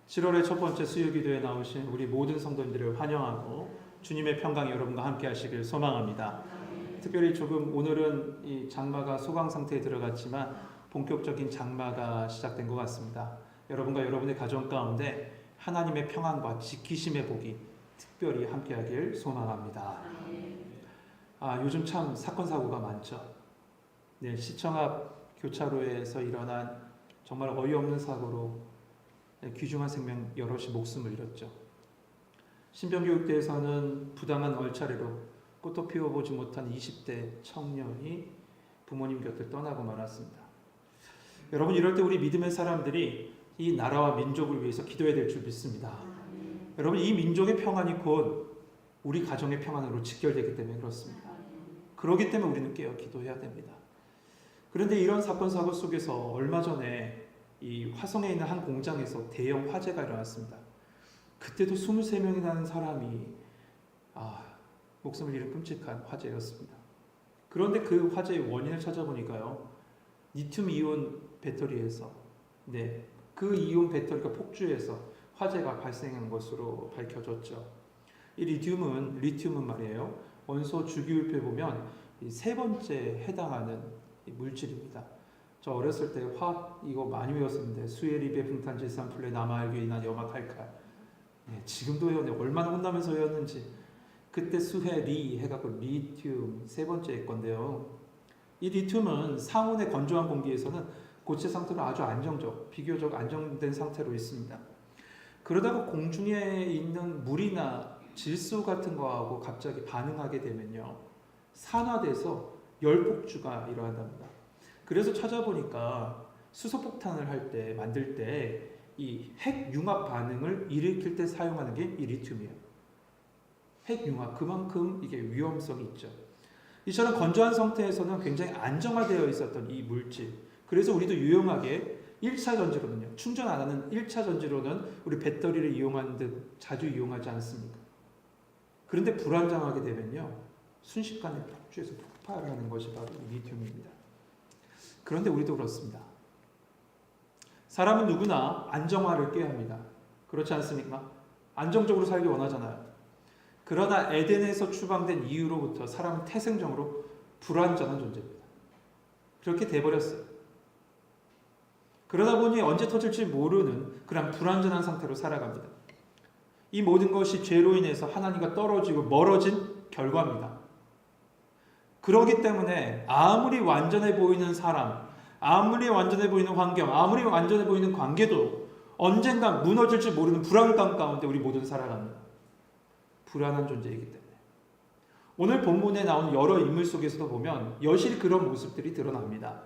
7월의 첫 번째 수요기도에 나오신 우리 모든 성도님들을 환영하고 주님의 평강이 여러분과 함께 하시길 소망합니다. 특별히 조금 오늘은 이 장마가 소강 상태에 들어갔지만 본격적인 장마가 시작된 것 같습니다. 여러분과 여러분의 가정 가운데 하나님의 평안과 지키심의 복이 특별히 함께하길 소망합니다. 요즘 참 사건 사고가 많죠. 시청 앞 교차로에서 일어난 정말 어이없는 사고로 귀중한 생명 여럿이 목숨을 잃었죠. 신병교육대에서는 부당한 얼차례로 꽃도 피워보지 못한 20대 청년이 부모님 곁을 떠나고 말았습니다. 여러분, 이럴 때 우리 믿음의 사람들이 이 나라와 민족을 위해서 기도해야 될 줄 믿습니다. 여러분, 이 민족의 평안이 곧 우리 가정의 평안으로 직결되기 때문에 그렇습니다. 그렇기 때문에 우리는 깨어 기도해야 됩니다. 그런데 이런 사건 사고 속에서 얼마 전에 이 화성에 있는 한 공장에서 대형 화재가 일어났습니다. 그때도 23명이라는 사람이 목숨을 잃은 끔찍한 화재였습니다. 그런데 그 화재의 원인을 찾아보니까요, 리튬 이온 배터리에서 그 이온 배터리가 폭주해서 화재가 발생한 것으로 밝혀졌죠. 이 리튬은 말이에요, 원소 주기율표에 보면 세 번째 해당하는 물질입니다. 저 어렸을 때 화학 이거 많이 외웠었는데 수에리베 분탄질 산플레 남아알기나 염화칼칼. 지금도 외웠는데 얼마나 혼나면서 외웠는지. 그때 수해리 해갖고 리튬 세 번째 건데요. 이 리튬은 상온의 건조한 공기에서는 고체 상태로 아주 비교적 안정된 상태로 있습니다. 그러다가 공중에 있는 물이나 질소 같은 거하고 갑자기 반응하게 되면요, 산화돼서 열폭주가 일어난답니다. 그래서 찾아보니까 수소폭탄을 만들 때 이 핵융합 반응을 일으킬 때 사용하는 게 이 리튬이에요. 핵융합, 그만큼 이게 위험성이 있죠. 이처럼 건조한 상태에서는 굉장히 안정화되어 있었던 이 물질. 그래서 우리도 유용하게 1차 전지로는요, 충전 안 하는 1차 전지로는 우리 배터리를 이용하는 듯 자주 이용하지 않습니까? 그런데 불안정하게 되면요, 순식간에 폭주해서 폭발하는 것이 바로 리튬입니다. 그런데 우리도 그렇습니다. 사람은 누구나 안정화를 꾀야 합니다. 그렇지 않습니까? 안정적으로 살기 원하잖아요. 그러나 에덴에서 추방된 이후로부터 사람은 태생적으로 불안정한 존재입니다. 그렇게 돼버렸어요. 그러다 보니 언제 터질지 모르는 그런 불안정한 상태로 살아갑니다. 이 모든 것이 죄로 인해서 하나님과 떨어지고 멀어진 결과입니다. 그렇기 때문에 아무리 완전해 보이는 사람, 아무리 완전해 보이는 환경, 아무리 완전해 보이는 관계도 언젠가 무너질지 모르는 불안감 가운데 우리 모두는 살아갑니다. 불안한 존재이기 때문에. 오늘 본문에 나온 여러 인물 속에서도 보면 여실히 그런 모습들이 드러납니다.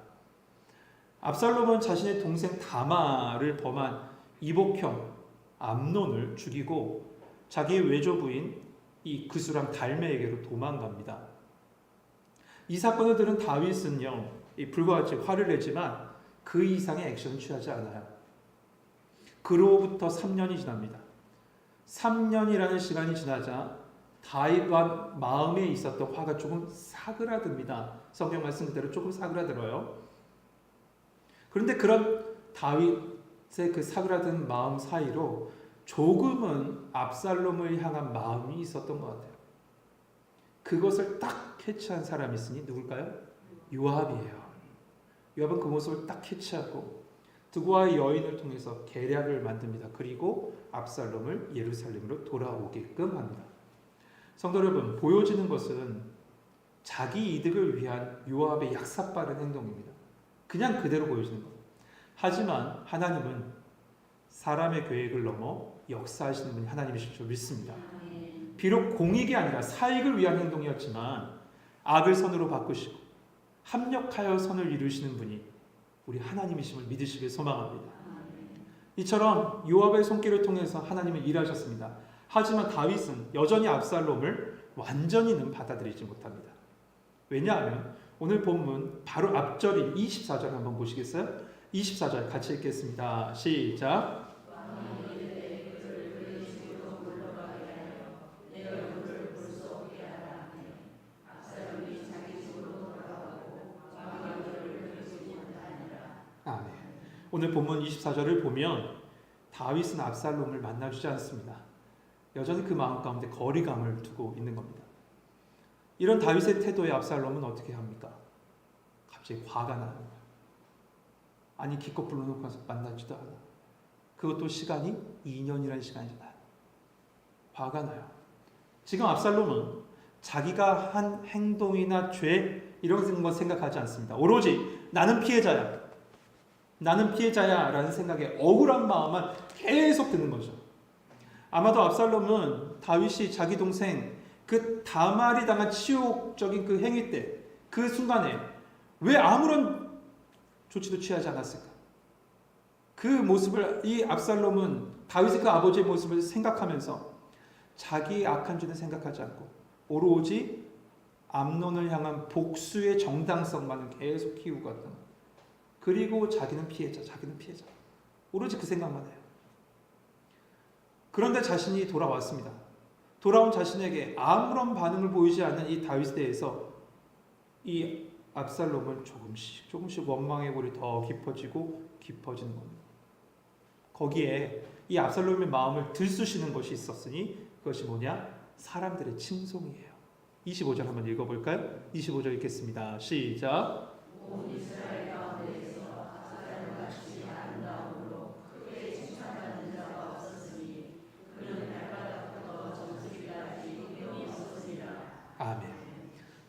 압살롬은 자신의 동생 다마를 범한 이복형 암논을 죽이고 자기의 외조부인 이 그수랑 달메에게로 도망갑니다. 이 사건을 들은 다윗은요, 불과 같이 화를 내지만 그 이상의 액션을 취하지 않아요. 그로부터 3년이 지납니다. 3년이라는 시간이 지나자 다윗과 마음에 있었던 화가 조금 사그라듭니다. 성경 말씀 그대로 조금 사그라들어요. 그런데 그런 다윗의 그 사그라든 마음 사이로 조금은 압살롬을 향한 마음이 있었던 것 같아요. 그것을 딱 캐치한 사람이 있으니 누굴까요? 요압이에요. 요압은 그 모습을 딱 캐치하고 두고와의 여인을 통해서 계략을 만듭니다. 그리고 압살롬을 예루살렘으로 돌아오게끔 합니다. 성도 여러분, 보여지는 것은 자기 이득을 위한 요압의 약삭빠른 행동입니다. 그냥 그대로 보여지는 것. 하지만 하나님은 사람의 계획을 넘어 역사하시는 분이 하나님이실 줄 믿습니다. 비록 공익이 아니라 사익을 위한 행동이었지만 악을 선으로 바꾸시고 합력하여 선을 이루시는 분이 우리 하나님이심을 믿으시길 소망합니다. 이처럼 요압의 손길을 통해서 하나님은 일하셨습니다. 하지만 다윗은 여전히 압살롬을 완전히는 받아들이지 못합니다. 왜냐하면 오늘 본문 바로 앞절인 24절 한번 보시겠어요? 24절 같이 읽겠습니다. 시작. 오늘 본문 24절을 보면 다윗은 압살롬을 만나주지 않습니다. 여전히 그 마음 가운데 거리감을 두고 있는 겁니다. 이런 다윗의 태도에 압살롬은 어떻게 합니까? 갑자기 화가 나는 거예요. 아니 기껏 불러놓고 만나지도 않아. 그것도 시간이 2년이라는 시간이잖아요. 화가 나요. 지금 압살롬은 자기가 한 행동이나 죄 이런 것 생각하지 않습니다. 오로지 나는 피해자야. 나는 피해자야 라는 생각에 억울한 마음만 계속 드는 거죠. 아마도 압살롬은 다윗이 자기 동생 그 다말이 당한 치욕적인 그 행위 때 그 순간에 왜 아무런 조치도 취하지 않았을까? 그 모습을 이 압살롬은 다윗의 그 아버지의 모습을 생각하면서 자기 악한 죄는 생각하지 않고 오로지 암논을 향한 복수의 정당성만을 계속 키우고 갔던 거예요. 그리고 자기는 피해자. 오로지 그 생각만 해요. 그런데 자신이 돌아왔습니다. 돌아온 자신에게 아무런 반응을 보이지 않는 이 다윗에 대해서 이 압살롬은 조금씩 원망의 골이 더 깊어지는 겁니다. 거기에 이 압살롬의 마음을 들쑤시는 것이 있었으니 그것이 뭐냐? 사람들의 칭송이에요. 25절 한번 읽어볼까요? 25절 읽겠습니다. 시작. 아멘.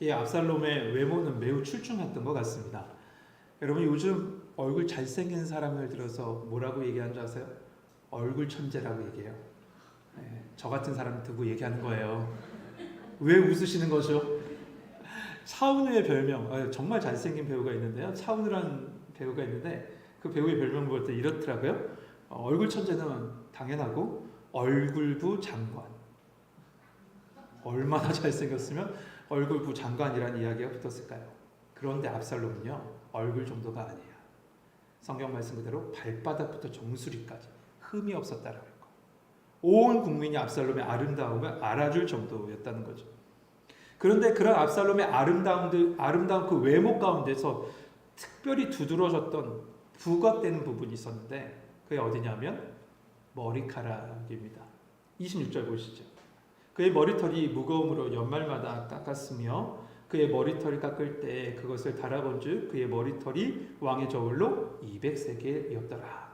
이 압살롬의 외모는 매우 출중했던 것 같습니다. 여러분 요즘 얼굴 잘생긴 사람을 들어서 뭐라고 얘기하는 줄 아세요? 얼굴 천재라고 얘기해요. 네, 저 같은 사람 두고 얘기하는 거예요. 왜 웃으시는 거죠? 차은우의 별명, 정말 잘생긴 배우가 있는데요. 차은우라는 배우가 있는데 그 배우의 별명 볼 때 이렇더라고요. 얼굴 천재는 당연하고 얼굴부 장관. 얼마나 잘생겼으면 얼굴부 장관이라는 이야기가 붙었을까요? 그런데 압살롬은요 얼굴 정도가 아니에요. 성경 말씀 그대로 발바닥부터 정수리까지 흠이 없었다라는 거. 온 국민이 압살롬의 아름다움을 알아줄 정도였다는 거죠. 그런데 그런 압살롬의 아름다운 그 외모 가운데서 특별히 두드러졌던 부각되는 부분이 있었는데 그게 어디냐면 머리카락입니다. 26절 보시죠. 그의 머리털이 무거움으로 연말마다 깎았으며 그의 머리털을 깎을 때 그것을 달아본즉 그의 머리털이 왕의 저울로 200세겔이었더라.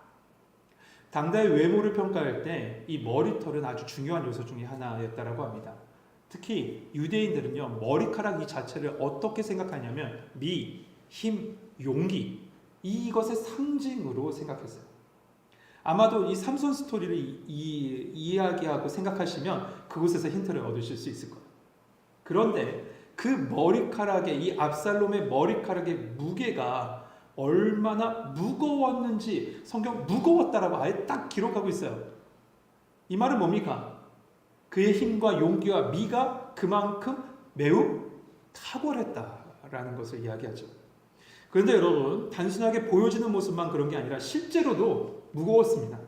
당대의 외모를 평가할 때 이 머리털은 아주 중요한 요소 중에 하나였다라고 합니다. 특히 유대인들은요 머리카락 이 자체를 어떻게 생각하냐면 미, 힘, 용기 이것의 상징으로 생각했어요. 아마도 이 삼손 스토리를 이야기하고 생각하시면 그곳에서 힌트를 얻으실 수 있을 거예요. 그런데 그 머리카락의 이 압살롬의 머리카락의 무게가 얼마나 무거웠는지 성경 무거웠다라고 아예 딱 기록하고 있어요. 이 말은 뭡니까? 그의 힘과 용기와 미가 그만큼 매우 탁월했다라는 것을 이야기하죠. 그런데 여러분 단순하게 보여지는 모습만 그런 게 아니라 실제로도 무거웠습니다.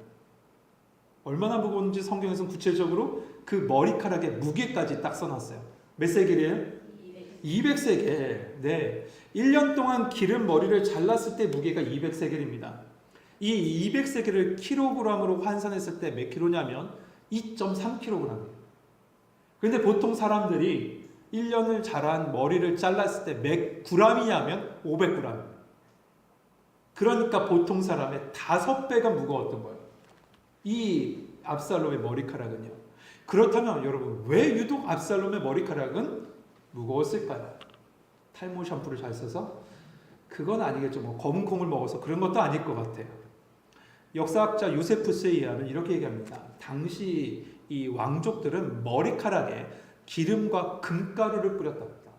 얼마나 무거운지 성경에서는 구체적으로 그 머리카락의 무게까지 딱 써놨어요. 몇 세겔이에요? 200세겔. 네. 1년 동안 기른 머리를 잘랐을 때 무게가 200세겔입니다. 이 200세겔을 킬로그램으로 환산했을 때 몇 킬로냐면 2.3kg이에요. 그런데 보통 사람들이 1년을 자란 머리를 잘랐을 때 몇 g이냐면 500g. 그러니까 보통 사람의 5배가 무거웠던 거예요. 이 압살롬의 머리카락은요. 그렇다면 여러분 왜 유독 압살롬의 머리카락은 무거웠을까요? 탈모 샴푸를 잘 써서? 그건 아니겠죠. 뭐 검은 콩을 먹어서 그런 것도 아닐 것 같아요. 역사학자 요세푸스에 의하면 이렇게 얘기합니다. 당시 이 왕족들은 머리카락에 기름과 금가루를 뿌렸답니다.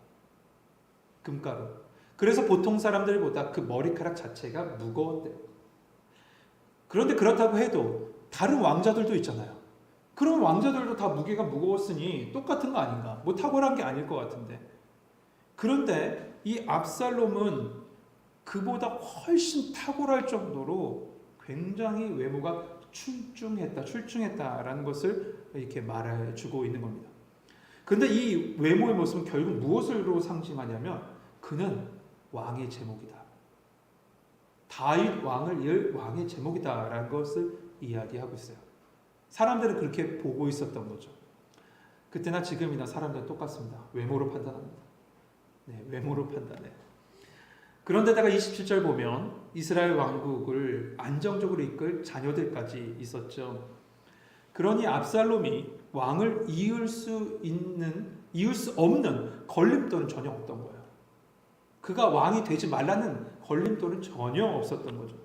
금가루. 그래서 보통 사람들보다 그 머리카락 자체가 무거웠대요. 그런데 그렇다고 해도 다른 왕자들도 있잖아요. 그럼 왕자들도 다 무게가 무거웠으니 똑같은 거 아닌가? 뭐 탁월한 게 아닐 것 같은데. 그런데 이 압살롬은 그보다 훨씬 탁월할 정도로 굉장히 외모가 출중했다라는 것을 이렇게 말해주고 있는 겁니다. 그런데 이 외모의 모습은 결국 무엇으로 상징하냐면 그는 왕의 제목이다. 다윗 왕을 이을 왕의 제목이다라는 것을 이야기하고 있어요. 사람들은 그렇게 보고 있었던 거죠. 그때나 지금이나 사람들은 똑같습니다. 외모로 판단합니다. 네, 외모로 판단해요. 그런데다가 27절 보면 이스라엘 왕국을 안정적으로 이끌 자녀들까지 있었죠. 그러니 압살롬이 왕을 이을 수 없는 걸림돌은 전혀 없던 거예요. 그가 왕이 되지 말라는 걸림돌은 전혀 없었던 거죠.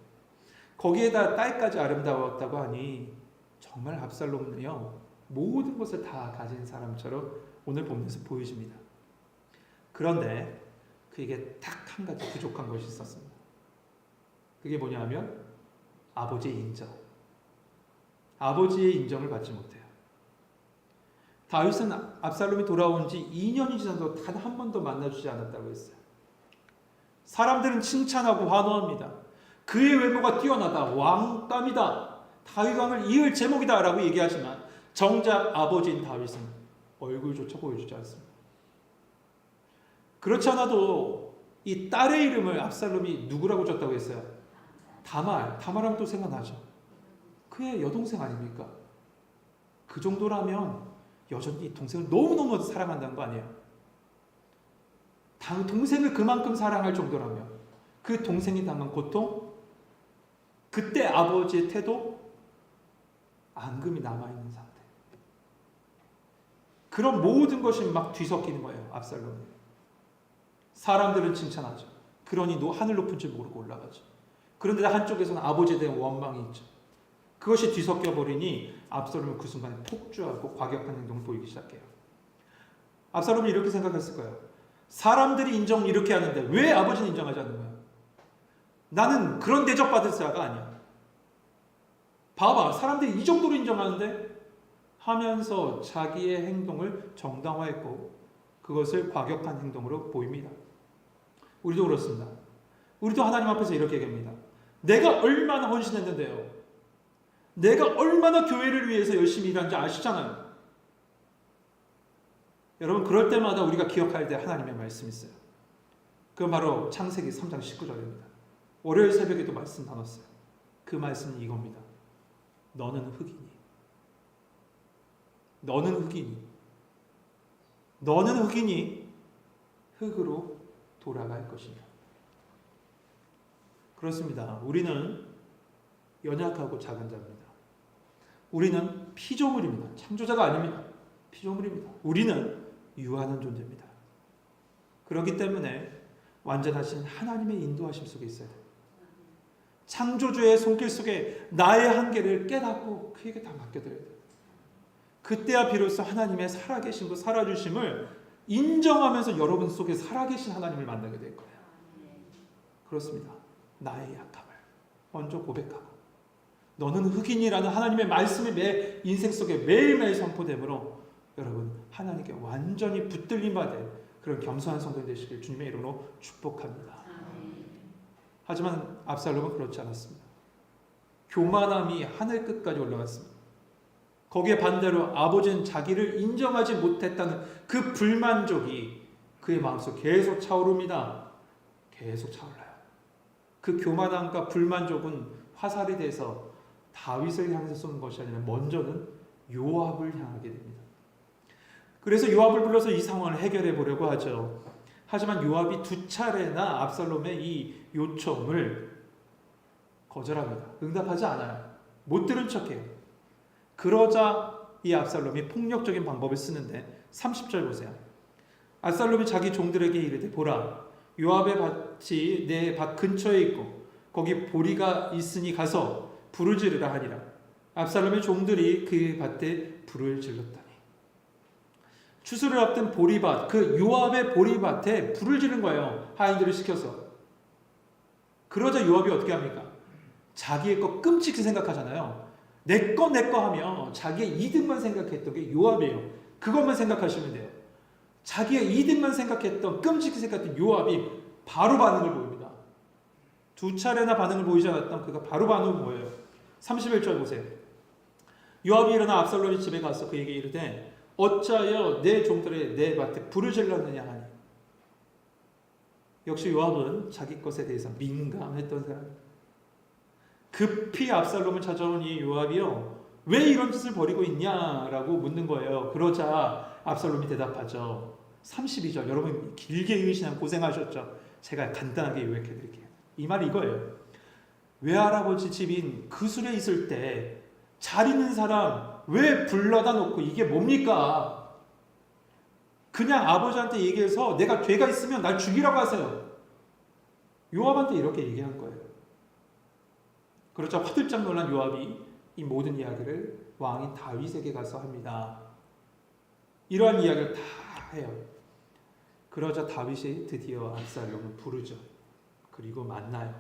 거기에다 딸까지 아름다웠다고 하니 정말 압살롬은요, 모든 것을 다 가진 사람처럼 오늘 본문에서 보여집니다. 그런데 그에게 딱 한 가지 부족한 것이 있었습니다. 그게 뭐냐면 아버지의 인정. 아버지의 인정을 받지 못해요. 다윗은 압살롬이 돌아온 지 2년이 지나도 단 한 번도 만나주지 않았다고 했어요. 사람들은 칭찬하고 환호합니다. 그의 외모가 뛰어나다, 왕감이다, 다윗 왕을 이을 제목이다 라고 얘기하지만 정작 아버지인 다윗은 얼굴조차 보여주지 않습니다. 그렇지 않아도 이 딸의 이름을 압살롬이 누구라고 줬다고 했어요? 다말하면 또 생각나죠. 그의 여동생 아닙니까? 그 정도라면 여전히 동생을 너무너무 사랑한다는 거 아니에요? 동생을 그만큼 사랑할 정도라면 그 동생이 당한 고통, 그때 아버지의 태도, 앙금이 남아있는 상태. 그런 모든 것이 막 뒤섞이는 거예요. 압살롬이. 사람들은 칭찬하죠. 그러니 하늘 높은 줄 모르고 올라가죠. 그런데 한쪽에서는 아버지에 대한 원망이 있죠. 그것이 뒤섞여 버리니 압살롬은 그 순간에 폭주하고 과격한 행동을 보이기 시작해요. 압살롬이 이렇게 생각했을 거예요. 사람들이 인정 이렇게 하는데 왜 아버지는 인정하지 않는 거야? 나는 그런 대접받을 자가 아니야. 봐봐, 사람들이 이 정도로 인정하는데 하면서 자기의 행동을 정당화했고 그것을 과격한 행동으로 보입니다. 우리도 그렇습니다. 우리도 하나님 앞에서 이렇게 얘기합니다. 내가 얼마나 헌신했는데요. 내가 얼마나 교회를 위해서 열심히 일하는지 아시잖아요. 여러분, 그럴 때마다 우리가 기억할 때 하나님의 말씀이 있어요. 그건 바로 창세기 3장 19절입니다. 월요일 새벽에도 말씀 나눴어요. 그 말씀은 이겁니다. 너는 흙이니. 너는 흙이니. 너는 흙이니 흙으로 돌아갈 것이다. 그렇습니다. 우리는 연약하고 작은 자입니다. 우리는 피조물입니다. 창조자가 아닙니다. 피조물입니다. 우리는 유한한 존재입니다. 그렇기 때문에 완전하신 하나님의 인도하심 속에 있어야 돼요. 창조주의 손길 속에 나의 한계를 깨닫고 그에게 다 맡겨드려야 돼요. 그때야 비로소 하나님의 살아계심과 살아주심을 인정하면서 여러분 속에 살아계신 하나님을 만나게 될 거예요. 그렇습니다. 나의 약함을 먼저 고백하고 너는 흑인이라는 하나님의 말씀이 내 인생 속에 매일매일 선포되므로 여러분 하나님께 완전히 붙들림 받을 그런 겸손한 성도님 되시길 주님의 이름으로 축복합니다. 하지만 압살롬은 그렇지 않았습니다. 교만함이 하늘 끝까지 올라갔습니다. 거기에 반대로 아버지는 자기를 인정하지 못했다는 그 불만족이 그의 마음속 계속 차오릅니다. 계속 차올라요. 그 교만함과 불만족은 화살이 돼서 다윗을 향해서 쏘는 것이 아니라 먼저는 요압을 향하게 됩니다. 그래서 요압을 불러서 이 상황을 해결해 보려고 하죠. 하지만 요압이 2차례나 압살롬의 이 요청을 거절합니다. 응답하지 않아요. 못 들은 척해요. 그러자 이 압살롬이 폭력적인 방법을 쓰는데 30절 보세요. 압살롬이 자기 종들에게 이르되 보라 요압의 밭이 내 밭 근처에 있고 거기 보리가 있으니 가서 불을 지르라 하니라. 압살롬의 종들이 그 밭에 불을 질렀다니. 추수를 앞둔 보리밭, 그 요압의 보리밭에 불을 지른 거예요. 하인들을 시켜서. 그러자 요압이 어떻게 합니까? 자기의 거 끔찍히 생각하잖아요. 내 거 하며 자기의 이득만 생각했던 게 요압이에요. 그것만 생각하시면 돼요. 자기의 이득만 생각했던 끔찍히 생각했던 요압이 바로 반응을 보입니다. 2차례나 반응을 보이지 않았던 그가 바로 반응을 보여요. 31절 보세요. 요압이 일어나 압살롬의 집에 가서 그에게 이르되 어찌하여 내 종들의 내 밭에 불을 질렀느냐 하니. 역시 요압은 자기 것에 대해서 민감했던 사람입니다. 급히 압살롬을 찾아온 이 요압이요, 왜 이런 짓을 벌이고 있냐라고 묻는 거예요. 그러자 압살롬이 대답하죠. 32절, 여러분 길게 읽으시면 고생하셨죠. 제가 간단하게 요약해 드릴게요. 이 말이 이거예요. 외할아버지 집인 그술에 있을 때 잘 있는 사람 왜 불러다 놓고 이게 뭡니까? 그냥 아버지한테 얘기해서 내가 죄가 있으면 날 죽이라고 하세요. 요압한테 이렇게 얘기한 거예요. 그러자 화들짝 놀란 요압이 이 모든 이야기를 왕인 다윗에게 가서 합니다. 이러한 이야기를 다 해요. 그러자 다윗이 드디어 압살롬을 부르죠. 그리고 만나요.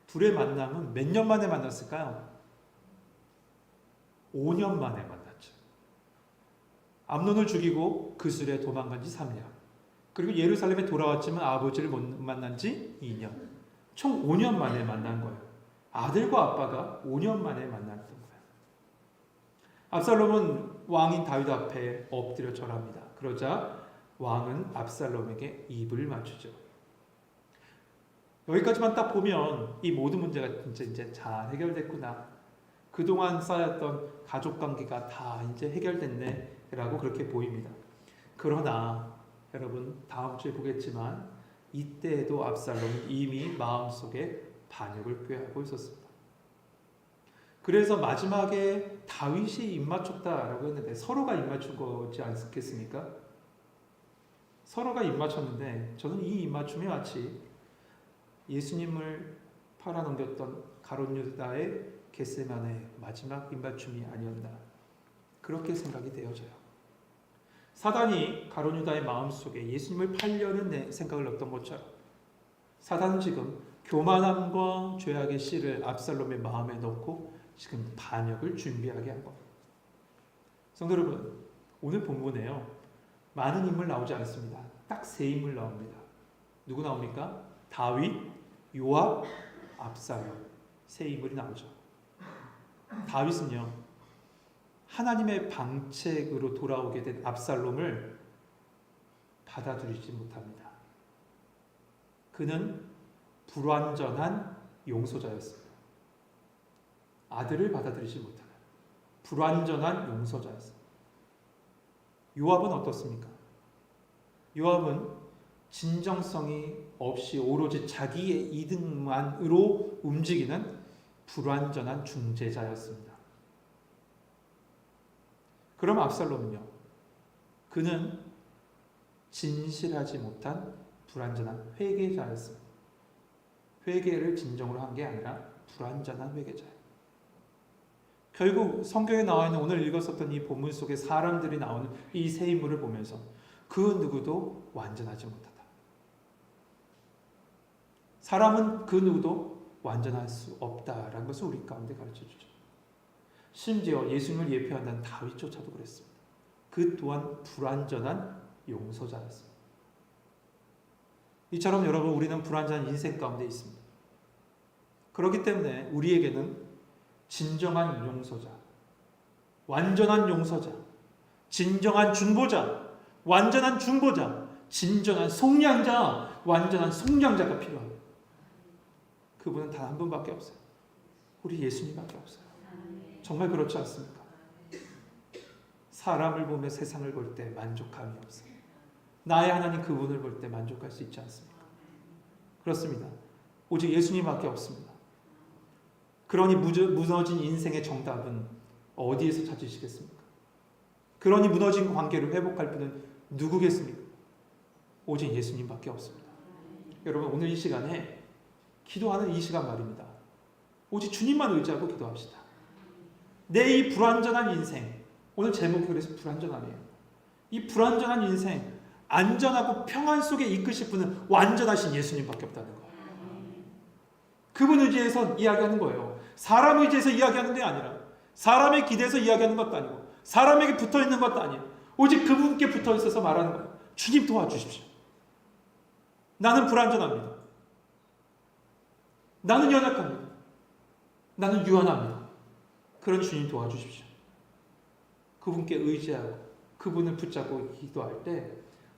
둘의 만남은 몇 년 만에 만났을까요? 5년 만에 만났죠. 암논을 죽이고 그술에 도망간 지 3년. 그리고 예루살렘에 돌아왔지만 아버지를 못 만난 지 2년. 총 5년 만에 만난 거예요. 아들과 아빠가 5년 만에 만났던 거예요. 압살롬은 왕인 다윗 앞에 엎드려 절합니다. 그러자 왕은 압살롬에게 입을 맞추죠. 여기까지만 딱 보면 이 모든 문제가 이제 잘 해결됐구나. 그동안 쌓였던 가족 관계가 다 이제 해결됐네 라고 그렇게 보입니다. 그러나 여러분 다음 주에 보겠지만 이때에도 압살롬은 이미 마음속에 반역을 꾀하고 있었습니다. 그래서 마지막에 다윗이 입맞췄다라고 했는데 서로가 입맞춘 거지 않겠습니까? 서로가 입맞췄는데 저는 이 입맞춤이 마치 예수님을 팔아넘겼던 가룟 유다의 겟세마네의 마지막 입맞춤이 아니었나 그렇게 생각이 되어져요. 사단이 가룟 유다의 마음속에 예수님을 팔려는 생각을 넣었던 것처럼 사단은 지금 교만함과 죄악의 씨를 압살롬의 마음에 넣고 지금 반역을 준비하게 한 겁니다. 성도 여러분, 오늘 본문에요 많은 인물 나오지 않습니다. 딱 3인물 나옵니다. 누구 나옵니까? 다윗, 요압, 압살롬 3인물이 나오죠. 다윗은요 하나님의 방책으로 돌아오게 된 압살롬을 받아들이지 못합니다. 그는 불완전한 용서자였습니다. 아들을 받아들이지 못하는 불완전한 용서자였습니다. 요압은 어떻습니까? 요압은 진정성이 없이 오로지 자기의 이득만으로 움직이는 불완전한 중재자였습니다. 그럼 압살롬은요? 그는 진실하지 못한 불완전한 회개자였습니다. 회개를 진정으로 한 게 아니라 불완전한 회개자예요. 결국 성경에 나와 있는 오늘 읽었었던 이 본문 속에 사람들이 나오는 이 세 인물을 보면서 그 누구도 완전하지 못하다. 사람은 그 누구도 완전할 수 없다라는 것을 우리 가운데 가르쳐주죠. 심지어 예수님을 예표한다는 다윗조차도 그랬습니다. 그 또한 불완전한 용서자였습니다. 이처럼 여러분 우리는 불완전한 인생 가운데 있습니다. 그렇기 때문에 우리에게는 진정한 용서자, 완전한 용서자, 진정한 중보자, 완전한 중보자, 진정한 속량자, 완전한 속량자가 필요합니다. 그분은 단 한 분밖에 없어요. 우리 예수님밖에 없어요. 정말 그렇지 않습니까? 사람을 보며 세상을 볼 때 만족함이 없어요. 나의 하나님 그분을 볼 때 만족할 수 있지 않습니까? 그렇습니다. 오직 예수님밖에 없습니다. 그러니 무너진 인생의 정답은 어디에서 찾으시겠습니까? 그러니 무너진 관계를 회복할 분은 누구겠습니까? 오직 예수님밖에 없습니다. 여러분 오늘 이 시간에 기도하는 이 시간 말입니다. 오직 주님만 의지하고 기도합시다. 내 이 불완전한 인생, 오늘 제목이 그래서 불완전함이에요. 이 불완전한 인생, 안전하고 평안 속에 이끄실 분은 완전하신 예수님밖에 없다는 거예요. 그분 의지해서 이야기하는 거예요. 사람 의지해서 이야기하는 게 아니라, 사람에 기대서 이야기하는 것도 아니고, 사람에게 붙어 있는 것도 아니에요. 오직 그분께 붙어 있어서 말하는 거예요. 주님 도와주십시오. 나는 불완전합니다. 나는 연약합니다. 나는 유한합니다. 그런 주님 도와주십시오. 그분께 의지하고 그분을 붙잡고 기도할 때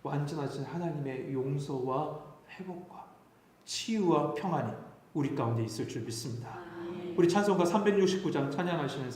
완전하신 하나님의 용서와 회복과 치유와 평안이 우리 가운데 있을 줄 믿습니다. 우리 찬송가 369장 찬양하시면서